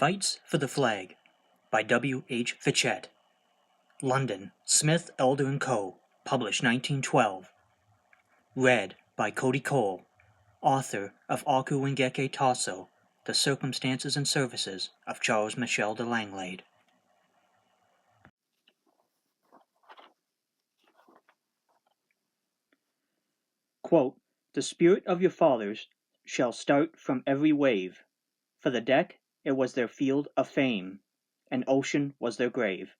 Fights for the Flag by W. H. Fitchette. London, Smith, Elder & Co., published 1912. Read by Cody, author of Auke-wingeke-tawso, The Circumstances and Services of Charles Michel de Langlade. Quote, "The spirit of your fathers shall start from every wave. For the deck, it was their field of fame, and ocean was their grave.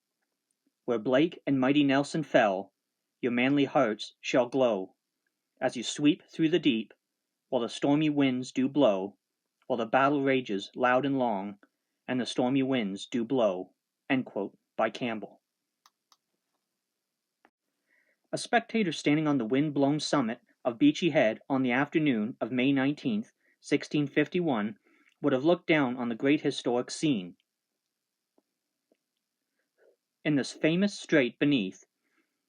Where Blake and mighty Nelson fell, your manly hearts shall glow, as you sweep through the deep, while the stormy winds do blow, while the battle rages loud and long, and the stormy winds do blow." End quote, by Campbell. A spectator standing on the wind-blown summit of Beachy Head on the afternoon of May 19, 1651, would have looked down on the great historic scene. In this famous strait beneath,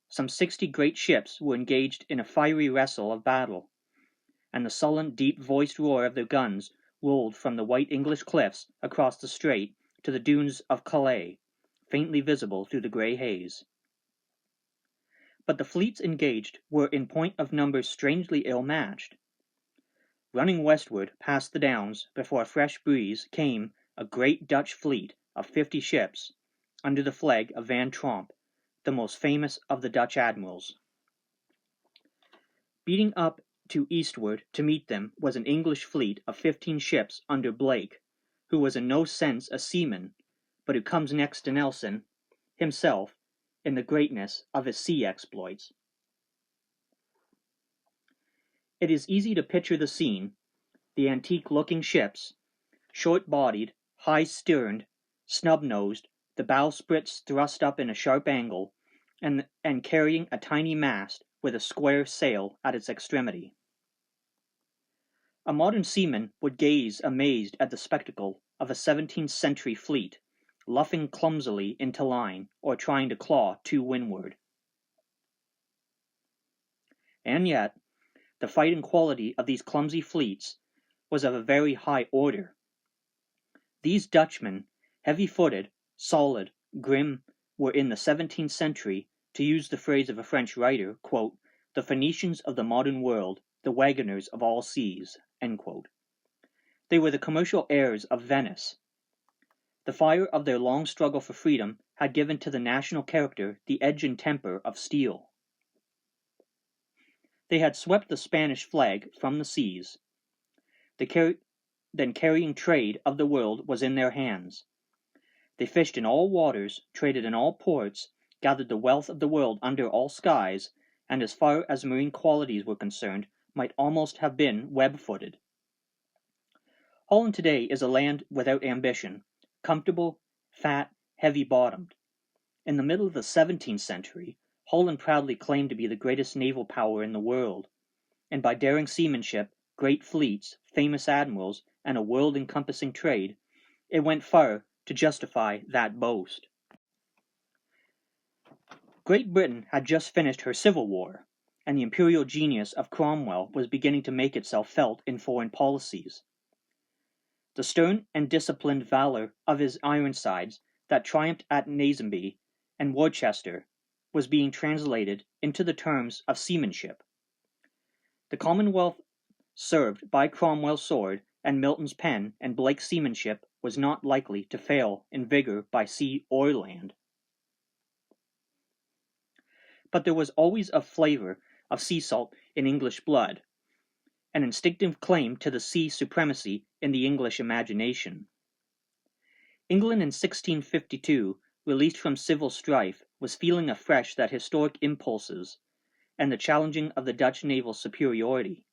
some 60 great ships were engaged in a fiery wrestle of battle, and the sullen, deep-voiced roar of their guns rolled from the white English cliffs across the strait to the dunes of Calais, faintly visible through the grey haze. But the fleets engaged were in point of numbers strangely ill-matched. Running westward past the Downs before a fresh breeze came a great Dutch fleet of 50 ships, under the flag of Van Tromp, the most famous of the Dutch admirals. Beating up to eastward to meet them was an English fleet of 15 ships under Blake, who was in no sense a seaman, but who comes next to Nelson himself in the greatness of his sea exploits. It is easy to picture the scene: the antique-looking ships, short-bodied, high-sterned, snub-nosed, the bowsprits thrust up in a sharp angle, and carrying a tiny mast with a square sail at its extremity. A modern seaman would gaze amazed at the spectacle of a 17th century fleet, luffing clumsily into line or trying to claw to windward. And yet, the fighting quality of these clumsy fleets was of a very high order. These Dutchmen, heavy-footed, solid, grim, were in the 17th century, to use the phrase of a French writer, quote, "the Phoenicians of the modern world, the wagoners of all seas." End quote. They were the commercial heirs of Venice. The fire of their long struggle for freedom had given to the national character the edge and temper of steel. They had swept the Spanish flag from the seas. The carrying trade of the world was in their hands. They fished in all waters, traded in all ports, gathered the wealth of the world under all skies, and as far as marine qualities were concerned, might almost have been web-footed. Holland today is a land without ambition, comfortable, fat, heavy-bottomed. In the middle of the 17th century, Holland proudly claimed to be the greatest naval power in the world, and by daring seamanship, great fleets, famous admirals, and a world-encompassing trade, it went far to justify that boast. Great Britain had just finished her Civil War, and the imperial genius of Cromwell was beginning to make itself felt in foreign policies. The stern and disciplined valor of his Ironsides that triumphed at Naseby and Worcester was being translated into the terms of seamanship. The Commonwealth served by Cromwell's sword and Milton's pen and Blake's seamanship was not likely to fail in vigor by sea or land. But there was always a flavor of sea salt in English blood, an instinctive claim to the sea supremacy in the English imagination. England in 1652, released from civil strife, was feeling afresh that historic impulses and the challenging of the Dutch naval superiority.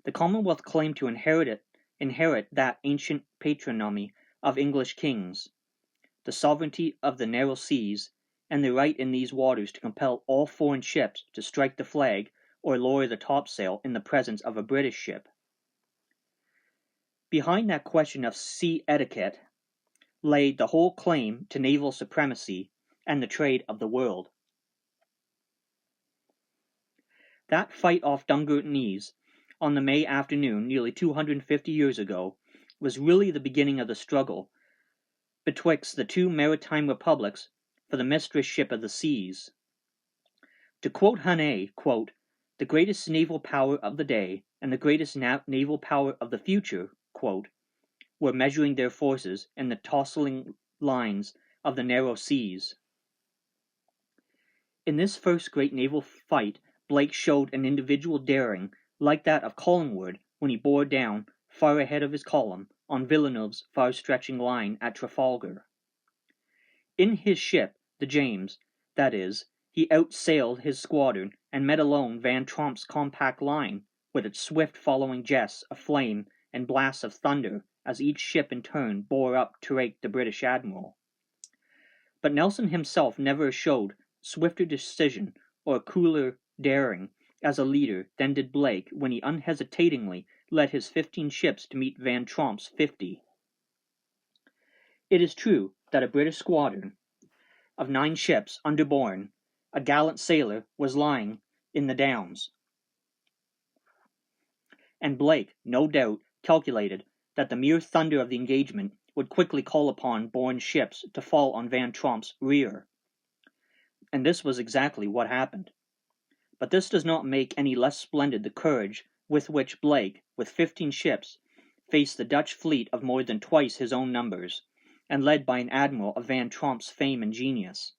The Commonwealth claimed to inherit that ancient patronymy of English kings, the sovereignty of the narrow seas, and the right in these waters to compel all foreign ships to strike the flag or lower the topsail in the presence of a British ship. Behind that question of sea etiquette lay the whole claim to naval supremacy and the trade of the world. That fight off Dungeness on the May afternoon nearly 250 years ago was really the beginning of the struggle betwixt the two maritime republics for the mistress ship of the seas. To quote Hannay, quote, "The greatest naval power of the day and the greatest naval power of the future," quote, were measuring their forces in the tossing lines of the narrow seas. In this first great naval fight, Blake showed an individual daring like that of Collingwood when he bore down, far ahead of his column, on Villeneuve's far-stretching line at Trafalgar. In his ship, the James, that is, he outsailed his squadron and met alone Van Tromp's compact line, with its swift following jests of flame and blasts of thunder as each ship in turn bore up to rake the British admiral. But Nelson himself never showed swifter decision or cooler daring as a leader than did Blake when he unhesitatingly led his 15 ships to meet Van Tromp's 50. It is true that a British squadron of 9 ships under Bourne, a gallant sailor, was lying in the Downs, and Blake, no doubt, calculated that the mere thunder of the engagement would quickly call upon Bourne's ships to fall on Van Tromp's rear. And this was exactly what happened. But this does not make any less splendid the courage with which Blake, with 15 ships, faced the Dutch fleet of more than twice his own numbers, and led by an admiral of Van Tromp's fame and genius.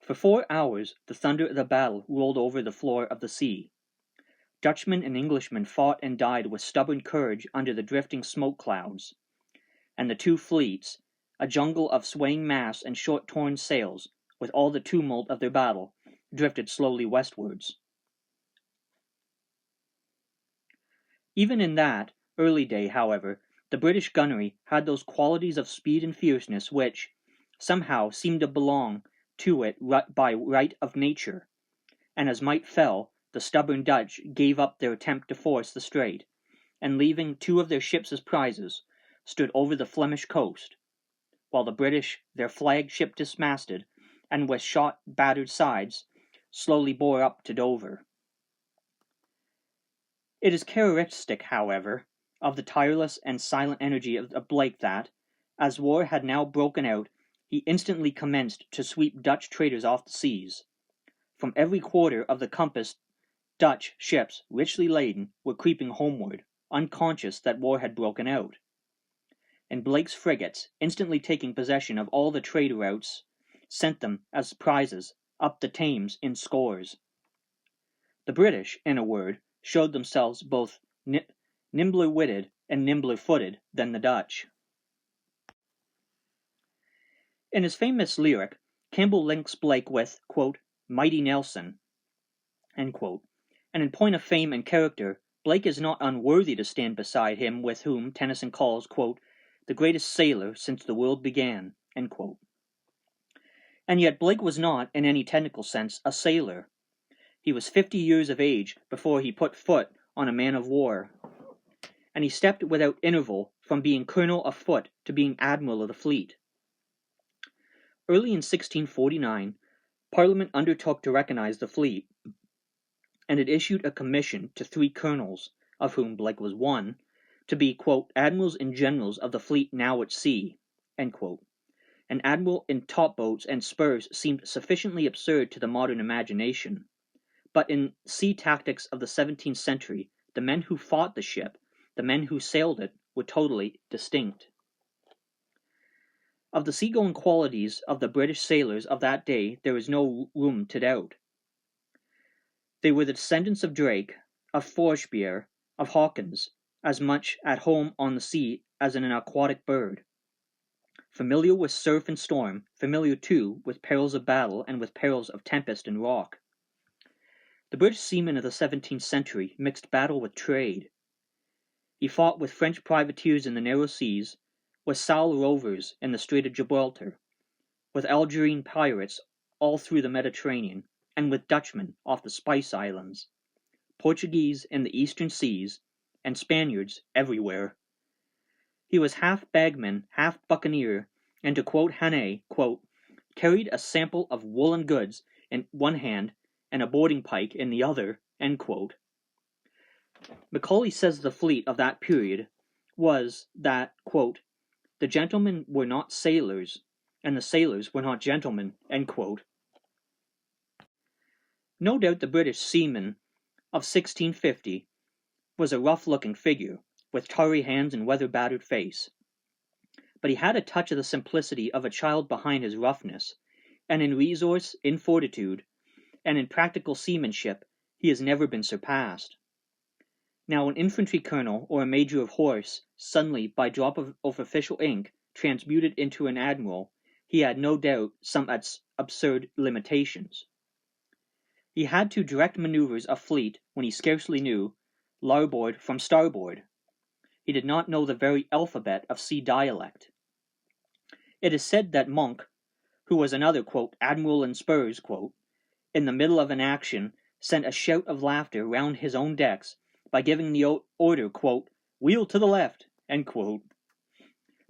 For 4 hours the thunder of the battle rolled over the floor of the sea. Dutchmen and Englishmen fought and died with stubborn courage under the drifting smoke clouds, and the two fleets, a jungle of swaying masts and short-torn sails, with all the tumult of their battle, drifted slowly westwards. Even in that early day, however, the British gunnery had those qualities of speed and fierceness which, somehow, seemed to belong to it by right of nature, and as night fell, the stubborn Dutch gave up their attempt to force the strait, and leaving 2 of their ships as prizes, stood over the Flemish coast, while the British, their flagship dismasted, and with shot-battered sides, slowly bore up to Dover. It is characteristic, however, of the tireless and silent energy of Blake that, as war had now broken out, he instantly commenced to sweep Dutch traders off the seas. From every quarter of the compass, Dutch ships, richly laden, were creeping homeward, unconscious that war had broken out. And Blake's frigates, instantly taking possession of all the trade routes, sent them as prizes up the Thames in scores. The British, in a word, showed themselves both nimbler-witted and nimbler-footed than the Dutch. In his famous lyric, Campbell links Blake with, quote, "mighty Nelson," end quote, and in point of fame and character, Blake is not unworthy to stand beside him with whom Tennyson calls, quote, "the greatest sailor since the world began," end quote. And yet Blake was not, in any technical sense, a sailor. He was 50 years of age before he put foot on a man-of-war, and he stepped without interval from being colonel of foot to being admiral of the fleet. Early in 1649, Parliament undertook to recognize the fleet, and it issued a commission to 3 colonels, of whom Blake was one, to be, quote, "admirals and generals of the fleet now at sea," end quote. An admiral in top-boats and spurs seemed sufficiently absurd to the modern imagination. But in sea tactics of the 17th century, the men who fought the ship, the men who sailed it, were totally distinct. Of the seagoing qualities of the British sailors of that day there is no room to doubt. They were the descendants of Drake, of Forshbeer, of Hawkins, as much at home on the sea as in an aquatic bird. Familiar with surf and storm, familiar, too, with perils of battle and with perils of tempest and rock. The British seaman of the 17th century mixed battle with trade. He fought with French privateers in the narrow seas, with Sal rovers in the Strait of Gibraltar, with Algerine pirates all through the Mediterranean, and with Dutchmen off the Spice Islands, Portuguese in the eastern seas, and Spaniards everywhere. He was half bagman, half buccaneer, and to quote Hannay, quote, "carried a sample of woolen goods in one hand and a boarding pike in the other," end quote. Macaulay says the fleet of that period was that, quote, the gentlemen were not sailors, and the sailors were not gentlemen, end quote. No doubt the British seaman of 1650 was a rough-looking figure, with tarry hands and weather-battered face. But he had a touch of the simplicity of a child behind his roughness, and in resource, in fortitude, and in practical seamanship he has never been surpassed. Now an infantry colonel or a major of horse, suddenly, by drop of official ink, transmuted into an admiral, he had no doubt some absurd limitations. He had to direct maneuvers of fleet when he scarcely knew larboard from starboard. He did not know the very alphabet of sea dialect. It is said that Monk, who was another, quote, admiral in spurs, quote, in the middle of an action, sent a shout of laughter round his own decks by giving the order, quote, wheel to the left, end quote.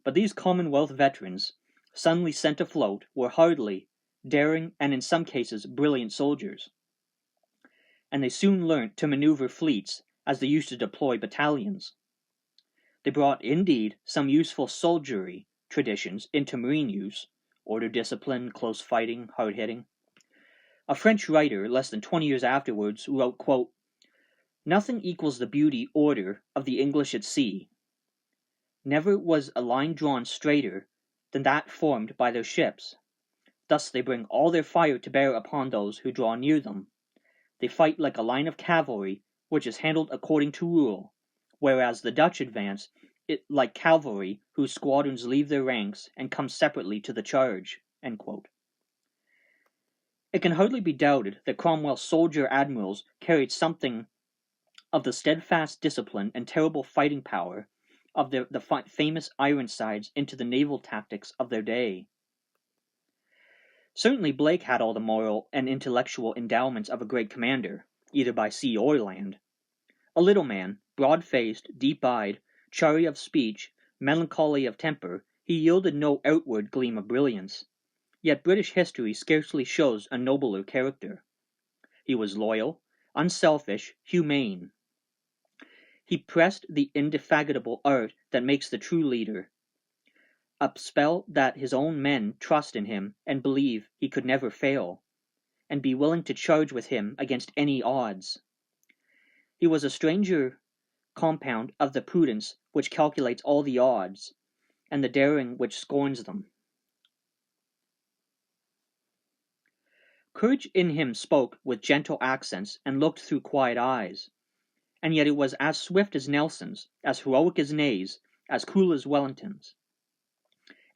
But these Commonwealth veterans, suddenly sent afloat, were hardily, daring, and in some cases brilliant soldiers. And they soon learnt to maneuver fleets as they used to deploy battalions. They brought, indeed, some useful soldiery traditions into marine use, order, discipline, close fighting, hard hitting. A French writer, less than 20 years afterwards, wrote, quote, nothing equals the beauty order of the English at sea. Never was a line drawn straighter than that formed by their ships. Thus they bring all their fire to bear upon those who draw near them. They fight like a line of cavalry, which is handled according to rule, whereas the Dutch advance like cavalry whose squadrons leave their ranks and come separately to the charge. End quote. It can hardly be doubted that Cromwell's soldier admirals carried something of the steadfast discipline and terrible fighting power of the famous Ironsides into the naval tactics of their day. Certainly Blake had all the moral and intellectual endowments of a great commander, either by sea or land. A little man, broad-faced, deep-eyed, chary of speech, melancholy of temper, he yielded no outward gleam of brilliance. Yet British history scarcely shows a nobler character. He was loyal, unselfish, humane. He pressed the indefatigable art that makes the true leader, a spell that his own men trust in him and believe he could never fail, and be willing to charge with him against any odds. He was a stranger compound of the prudence which calculates all the odds, and the daring which scorns them. Courage in him spoke with gentle accents and looked through quiet eyes, and yet it was as swift as Nelson's, as heroic as Ney's, as cool as Wellington's.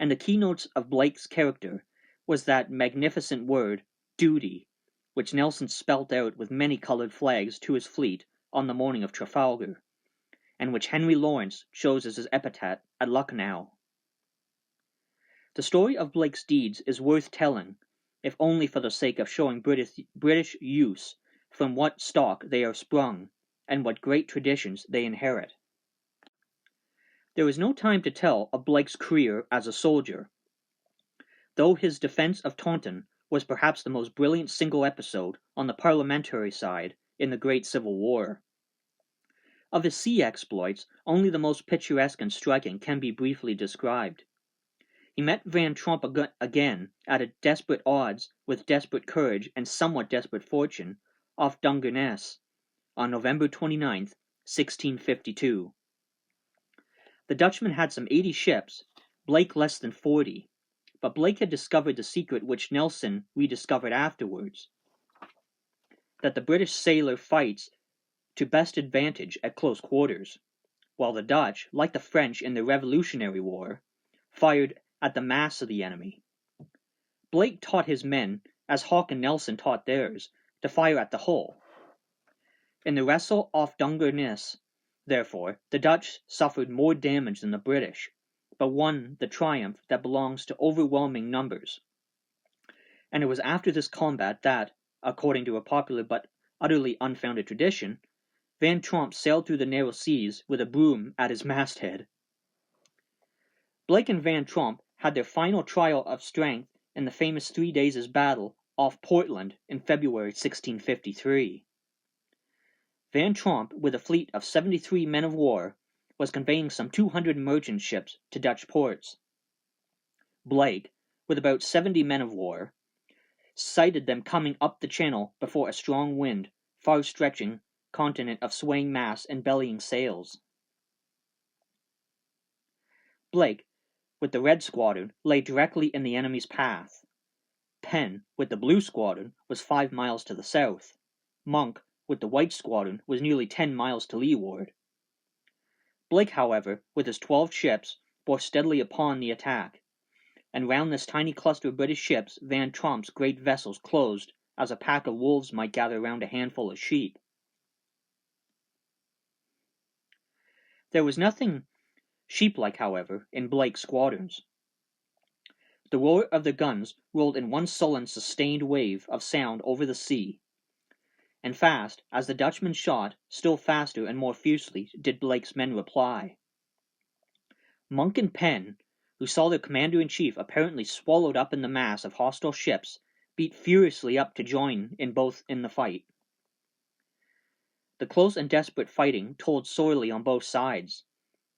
And the keynotes of Blake's character was that magnificent word, duty, which Nelson spelt out with many colored flags to his fleet on the morning of Trafalgar, and which Henry Lawrence chose as his epitaph at Lucknow. The story of Blake's deeds is worth telling, if only for the sake of showing British use from what stock they are sprung, and what great traditions they inherit. There is no time to tell of Blake's career as a soldier, though his defense of Taunton was perhaps the most brilliant single episode on the parliamentary side in the great Civil War. Of his sea exploits, only the most picturesque and striking can be briefly described. He met Van Tromp again at a desperate odds with desperate courage and somewhat desperate fortune off Dungeness on November 29th, 1652. The Dutchman had some 80 ships, Blake less than 40, but Blake had discovered the secret which Nelson rediscovered afterwards, that the British sailor fights to best advantage at close quarters, while the Dutch, like the French in the Revolutionary War, fired at the mass of the enemy. Blake taught his men, as Hawke and Nelson taught theirs, to fire at the hull. In the wrestle off Dungeness, therefore, the Dutch suffered more damage than the British, but won the triumph that belongs to overwhelming numbers. And it was after this combat that, according to a popular but utterly unfounded tradition, Van Tromp sailed through the narrow seas with a broom at his masthead. Blake and Van Tromp had their final trial of strength in the famous 3 Days' battle off Portland in February 1653. Van Tromp, with a fleet of 73 men of war, was conveying some 200 merchant ships to Dutch ports. Blake, with about 70 men of war, sighted them coming up the channel before a strong wind, far-stretching continent of swaying masts and bellying sails. Blake, with the Red Squadron, lay directly in the enemy's path. Penn, with the Blue Squadron, was 5 miles to the south. Monk, with the White Squadron, was nearly 10 miles to leeward. Blake, however, with his 12 ships, bore steadily upon the attack, and round this tiny cluster of British ships Van Tromp's great vessels closed as a pack of wolves might gather round a handful of sheep. There was nothing sheep-like, however, in Blake's squadrons. The roar of the guns rolled in one sullen, sustained wave of sound over the sea, and fast as the Dutchman shot, still faster and more fiercely did Blake's men reply. Monk and Penn, who saw their commander-in-chief apparently swallowed up in the mass of hostile ships, beat furiously up to join in the fight. The close and desperate fighting told sorely on both sides.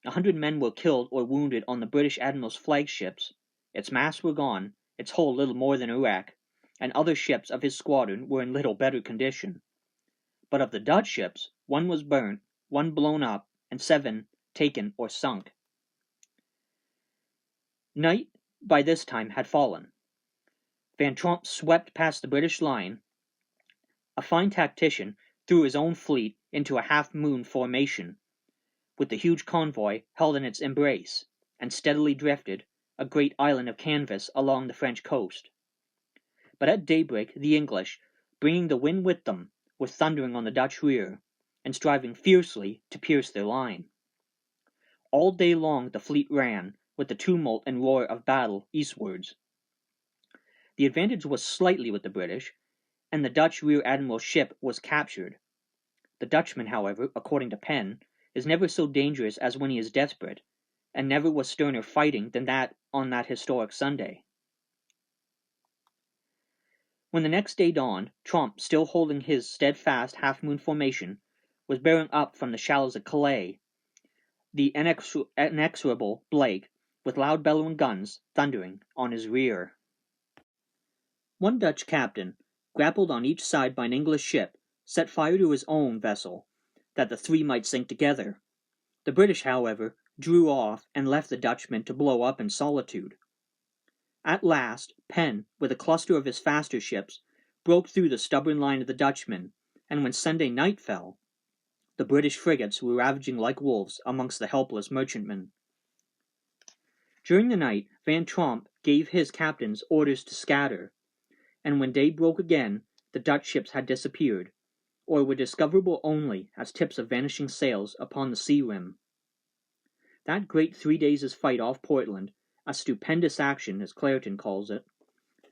100 men were killed or wounded on the British admiral's flagships. Its masts were gone, its hull little more than a wreck, and other ships of his squadron were in little better condition. But of the Dutch ships, 1 was burnt, 1 blown up, and 7 taken or sunk. Night by this time had fallen. Van Tromp swept past the British line. A fine tactician threw his own fleet into a half-moon formation, with the huge convoy held in its embrace, and steadily drifted, a great island of canvas, along the French coast. But at daybreak the English, bringing the wind with them, were thundering on the Dutch rear, and striving fiercely to pierce their line. All day long the fleet ran, with the tumult and roar of battle eastwards. The advantage was slightly with the British, and the Dutch rear admiral's ship was captured. The Dutchman, however, according to Penn, is never so dangerous as when he is desperate, and never was sterner fighting than that on that historic Sunday. When the next day dawned, Tromp, still holding his steadfast half-moon formation, was bearing up from the shallows of Calais the inexorable Blake, with loud bellowing guns thundering on his rear. One Dutch captain, grappled on each side by an English ship, set fire to his own vessel, that the 3 might sink together. The British, however, drew off and left the Dutchman to blow up in solitude. At last, Penn, with a cluster of his faster ships, broke through the stubborn line of the Dutchmen, and when Sunday night fell, the British frigates were ravaging like wolves amongst the helpless merchantmen. During the night, Van Tromp gave his captains orders to scatter, and when day broke again, the Dutch ships had disappeared, or were discoverable only as tips of vanishing sails upon the sea rim. That great 3 days' fight off Portland, a stupendous action, as Clareton calls it,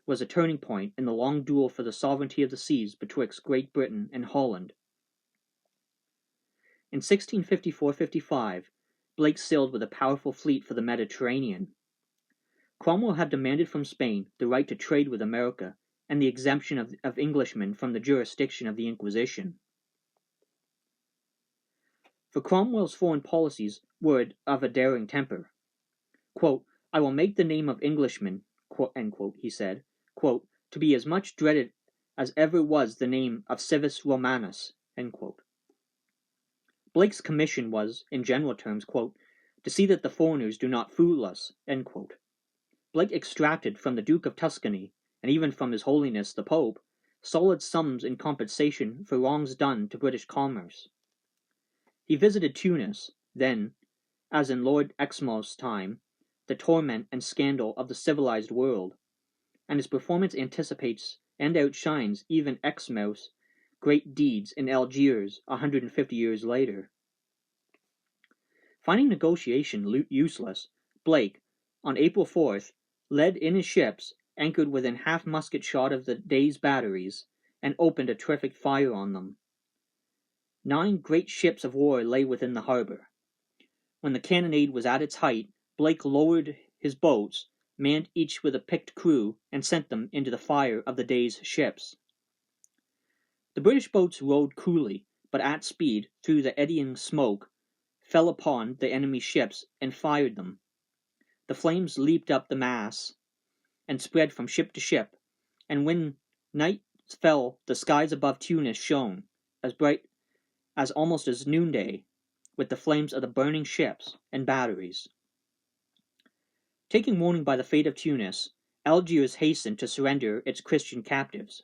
was a turning point in the long duel for the sovereignty of the seas betwixt Great Britain and Holland. In 1654-55, Blake sailed with a powerful fleet for the Mediterranean. Cromwell had demanded from Spain the right to trade with America and the exemption of Englishmen from the jurisdiction of the Inquisition. For Cromwell's foreign policies were of a daring temper. Quote, "I will make the name of Englishman," end quote, he said, quote, "to be as much dreaded as ever was the name of Civis Romanus." End quote. Blake's commission was, in general terms, quote, "to see that the foreigners do not fool us." End quote. Blake extracted from the Duke of Tuscany, and even from His Holiness the Pope, solid sums in compensation for wrongs done to British commerce. He visited Tunis, then, as in Lord Exmouth's time, the torment and scandal of the civilized world, and his performance anticipates and outshines even Exmouth's great deeds in Algiers 150 years later. Finding negotiation useless, Blake, on April 4th, led in his ships, anchored within half-musket shot of the Dey's batteries, and opened a terrific fire on them. 9 great ships of war lay within the harbor. When the cannonade was at its height, Blake lowered his boats, manned each with a picked crew, and sent them into the fire of the Dey's ships. The British boats rowed coolly, but at speed, through the eddying smoke, fell upon the enemy's ships and fired them. The flames leaped up the masts and spread from ship to ship, and when night fell the skies above Tunis shone, as bright as almost as noonday, with the flames of the burning ships and batteries. Taking warning by the fate of Tunis, Algiers hastened to surrender its Christian captives.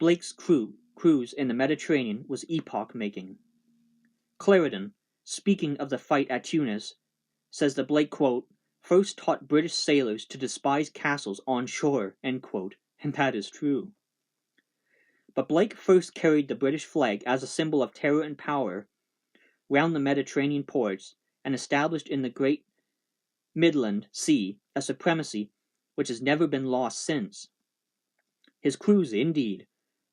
Blake's cruise in the Mediterranean was epoch-making. Clarendon, speaking of the fight at Tunis, says that Blake, quote, first taught British sailors to despise castles on shore, end quote, and that is true. But Blake first carried the British flag as a symbol of terror and power round the Mediterranean ports and established in the great Midland Sea a supremacy which has never been lost since. His cruise, indeed,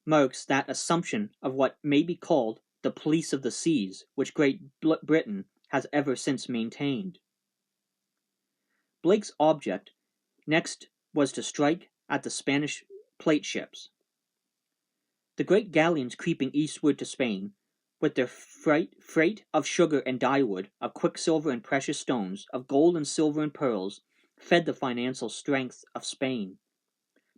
marks that assumption of what may be called the police of the seas, which Great Britain has ever since maintained. Blake's object next was to strike at the Spanish plate ships. The great galleons creeping eastward to Spain, with their freight of sugar and dyewood, of quicksilver and precious stones, of gold and silver and pearls, fed the financial strength of Spain.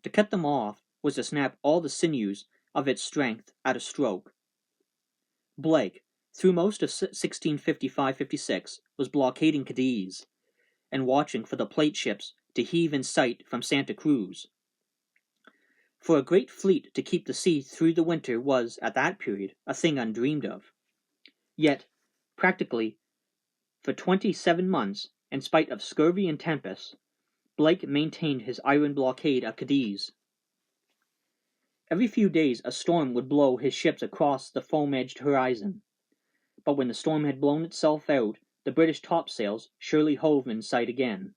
To cut them off was to snap all the sinews of its strength at a stroke. Blake, through most of 1655-56, was blockading Cadiz and watching for the plate ships to heave in sight from Santa Cruz. For a great fleet to keep the sea through the winter was, at that period, a thing undreamed of. Yet, practically, for 27 months, in spite of scurvy and tempests, Blake maintained his iron blockade of Cadiz. Every few days a storm would blow his ships across the foam-edged horizon, but when the storm had blown itself out, the British topsails surely hove in sight again.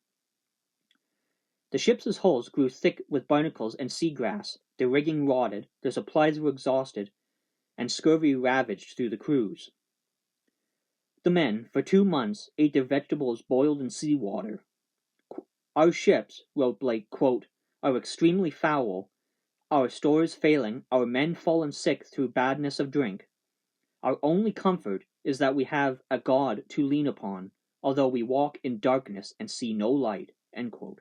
The ships' hulls grew thick with barnacles and seagrass, their rigging rotted, their supplies were exhausted, and scurvy ravaged through the crews. The men, for 2 months, ate their vegetables boiled in sea-water. Our ships, wrote Blake, quote, are extremely foul, our stores failing, our men fallen sick through badness of drink. Our only comfort is that we have a God to lean upon, although we walk in darkness and see no light, end quote.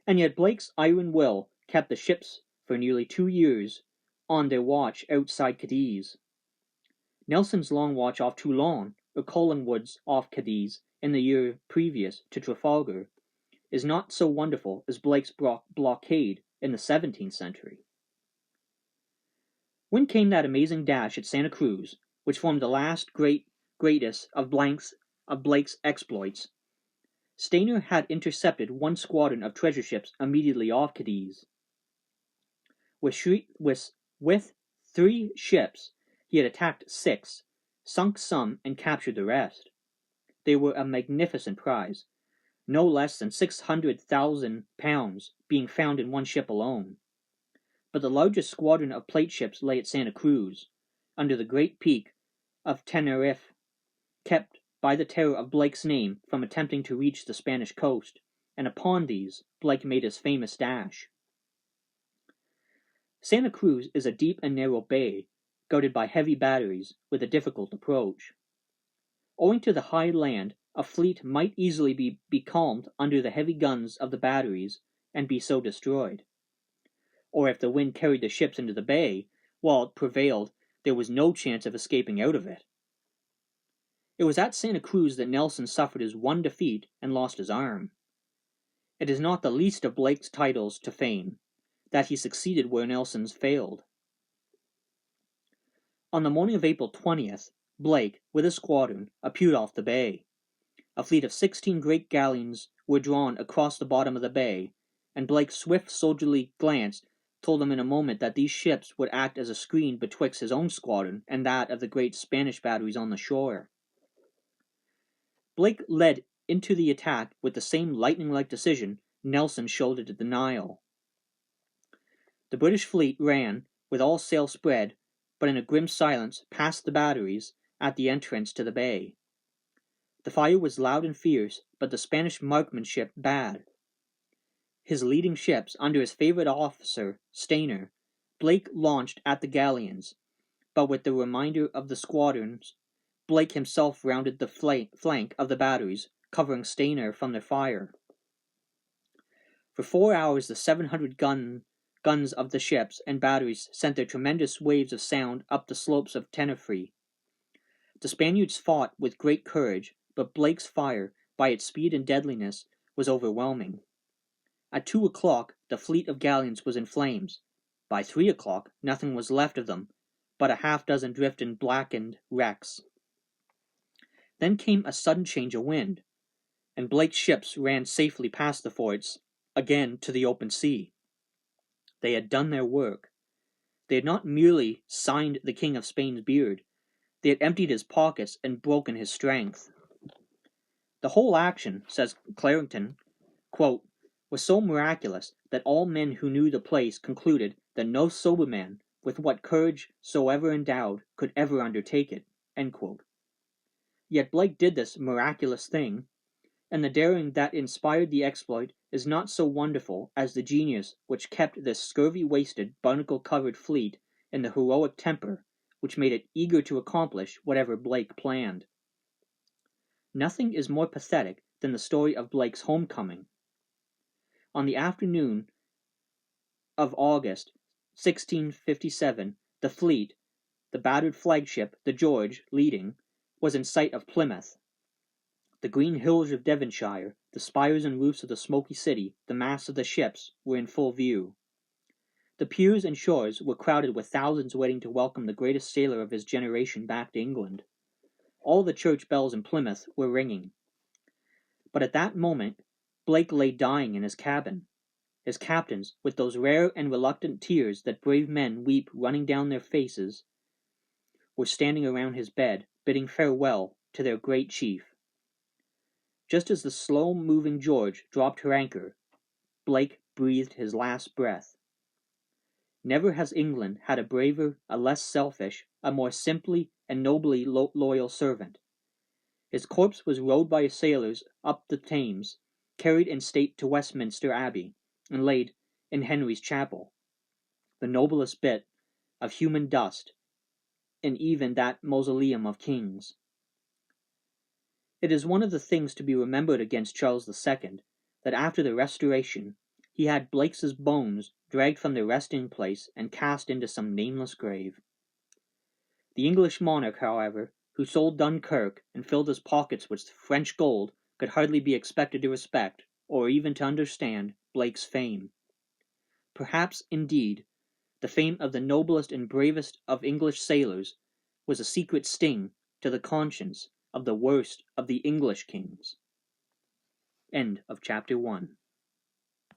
And yet Blake's iron will kept the ships for nearly 2 years on their watch outside Cadiz. Nelson's long watch off Toulon, or Collingwood's off Cadiz in the year previous to Trafalgar, is not so wonderful as Blake's blockade in the 17th century. When came that amazing dash at Santa Cruz, which formed the last greatest of Blake's exploits, Stainer had intercepted 1 squadron of treasure ships immediately off Cadiz. With 3 ships, he had attacked 6, sunk some, and captured the rest. They were a magnificent prize, no less than £600,000 being found in 1 ship alone. But the largest squadron of plate ships lay at Santa Cruz, under the great peak of Tenerife, kept by the terror of Blake's name from attempting to reach the Spanish coast, and upon these Blake made his famous dash. Santa Cruz is a deep and narrow bay, guarded by heavy batteries, with a difficult approach. Owing to the high land, a fleet might easily be becalmed under the heavy guns of the batteries and be so destroyed. Or if the wind carried the ships into the bay, while it prevailed, there was no chance of escaping out of it. It was at Santa Cruz that Nelson suffered his 1 defeat and lost his arm. It is not the least of Blake's titles to fame that he succeeded where Nelson's failed. On the morning of April 20th, Blake, with a squadron, appeared off the bay. A fleet of 16 great galleons were drawn across the bottom of the bay, and Blake's swift soldierly glance told him in a moment that these ships would act as a screen betwixt his own squadron and that of the great Spanish batteries on the shore. Blake led into the attack with the same lightning-like decision Nelson showed at the Nile. The British fleet ran, with all sail spread, but in a grim silence, past the batteries at the entrance to the bay. The fire was loud and fierce, but the Spanish marksmanship bad. His leading ships, under his favorite officer, Stainer, Blake launched at the galleons, but with the remainder of the squadrons Blake himself rounded the flank of the batteries, covering Stainer from their fire. For 4 hours the 700 guns of the ships and batteries sent their tremendous waves of sound up the slopes of Tenerife. The Spaniards fought with great courage, but Blake's fire, by its speed and deadliness, was overwhelming. At 2 o'clock the fleet of galleons was in flames. By 3 o'clock nothing was left of them but a half-dozen drift and blackened wrecks. Then came a sudden change of wind, and Blake's ships ran safely past the forts, again to the open sea. They had done their work. They had not merely signed the King of Spain's beard, they had emptied his pockets and broken his strength. The whole action, says Clarendon, quote, was so miraculous that all men who knew the place concluded that no sober man, with what courage soever endowed, could ever undertake it. End quote. Yet Blake did this miraculous thing, and the daring that inspired the exploit is not so wonderful as the genius which kept this scurvy-wasted, barnacle-covered fleet in the heroic temper which made it eager to accomplish whatever Blake planned. Nothing is more pathetic than the story of Blake's homecoming. On the afternoon of August 1657, the fleet, the battered flagship, the George, leading, was in sight of Plymouth. The green hills of Devonshire, the spires and roofs of the smoky city, the masts of the ships, were in full view. The piers and shores were crowded with thousands waiting to welcome the greatest sailor of his generation back to England. All the church bells in Plymouth were ringing. But at that moment Blake lay dying in his cabin. His captains, with those rare and reluctant tears that brave men weep running down their faces, were standing around his bed, bidding farewell to their great chief. Just as the slow-moving George dropped her anchor, Blake breathed his last breath. Never has England had a braver, a less selfish, a more simply and nobly loyal servant. His corpse was rowed by sailors up the Thames, carried in state to Westminster Abbey, and laid in Henry's chapel, the noblest bit of human dust in even that mausoleum of kings. It is one of the things to be remembered against Charles II that after the Restoration he had Blake's bones dragged from their resting place and cast into some nameless grave. The English monarch, however, who sold Dunkirk and filled his pockets with French gold, could hardly be expected to respect, or even to understand, Blake's fame. Perhaps, indeed, the fame of the noblest and bravest of English sailors was a secret sting to the conscience of the worst of the English kings. End of chapter 1.